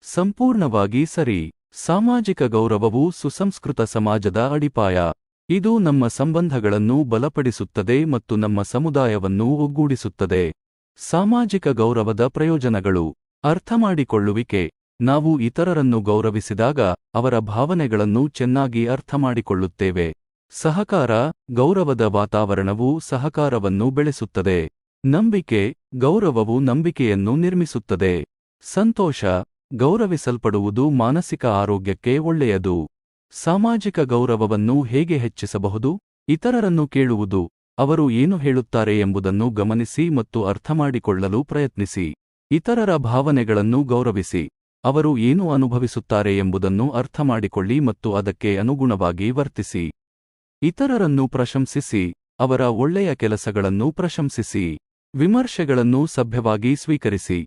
ಸಂಪೂರ್ಣವಾಗಿ ಸರಿ. ಸಾಮಾಜಿಕ ಗೌರವವು ಸುಸಂಸ್ಕೃತ ಸಮಾಜದ ಅಡಿಪಾಯ. ಇದು ನಮ್ಮ ಸಂಬಂಧಗಳನ್ನು ಬಲಪಡಿಸುತ್ತದೆ ಮತ್ತು ನಮ್ಮ ಸಮುದಾಯವನ್ನು ಒಗ್ಗೂಡಿಸುತ್ತದೆ. ಸಾಮಾಜಿಕ ಗೌರವದ ಪ್ರಯೋಜನಗಳು. ಅರ್ಥಮಾಡಿಕೊಳ್ಳುವಿಕೆ. ನಾವು ಇತರರನ್ನು ಗೌರವಿಸಿದಾಗ ಅವರ ಭಾವನೆಗಳನ್ನು ಚೆನ್ನಾಗಿ ಅರ್ಥಮಾಡಿಕೊಳ್ಳುತ್ತೇವೆ. ಸಹಕಾರ. ಗೌರವದ ವಾತಾವರಣವು ಸಹಕಾರವನ್ನು ಬೆಳೆಸುತ್ತದೆ. ನಂಬಿಕೆ. ಗೌರವವು ನಂಬಿಕೆಯನ್ನು ನಿರ್ಮಿಸುತ್ತದೆ. ಸಂತೋಷ. ಗೌರವಿಸಲ್ಪಡುವುದು ಮಾನಸಿಕ ಆರೋಗ್ಯಕ್ಕೆ ಒಳ್ಳೆಯದು. ಸಾಮಾಜಿಕ ಗೌರವವನ್ನು ಹೇಗೆ ಹೆಚ್ಚಿಸಬಹುದು? ಇತರರನ್ನು ಕೇಳುವುದು. ಅವರು ಏನು ಹೇಳುತ್ತಾರೆ ಎಂಬುದನ್ನು ಗಮನಿಸಿ ಮತ್ತು ಅರ್ಥಮಾಡಿಕೊಳ್ಳಲು ಪ್ರಯತ್ನಿಸಿ. ಇತರರ ಭಾವನೆಗಳನ್ನು ಗೌರವಿಸಿ. ಅವರು ಏನು ಅನುಭವಿಸುತ್ತಾರೆ ಎಂಬುದನ್ನು ಅರ್ಥಮಾಡಿಕೊಳ್ಳಿ ಮತ್ತು ಅದಕ್ಕೆ ಅನುಗುಣವಾಗಿ ವರ್ತಿಸಿ. ಇತರರನ್ನು ಪ್ರಶಂಸಿಸಿ. ಅವರ ಒಳ್ಳೆಯ ಕೆಲಸಗಳನ್ನು ಪ್ರಶಂಸಿಸಿ. ವಿಮರ್ಶೆಗಳನ್ನು ಸಭ್ಯವಾಗಿ ಸ್ವೀಕರಿಸಿ.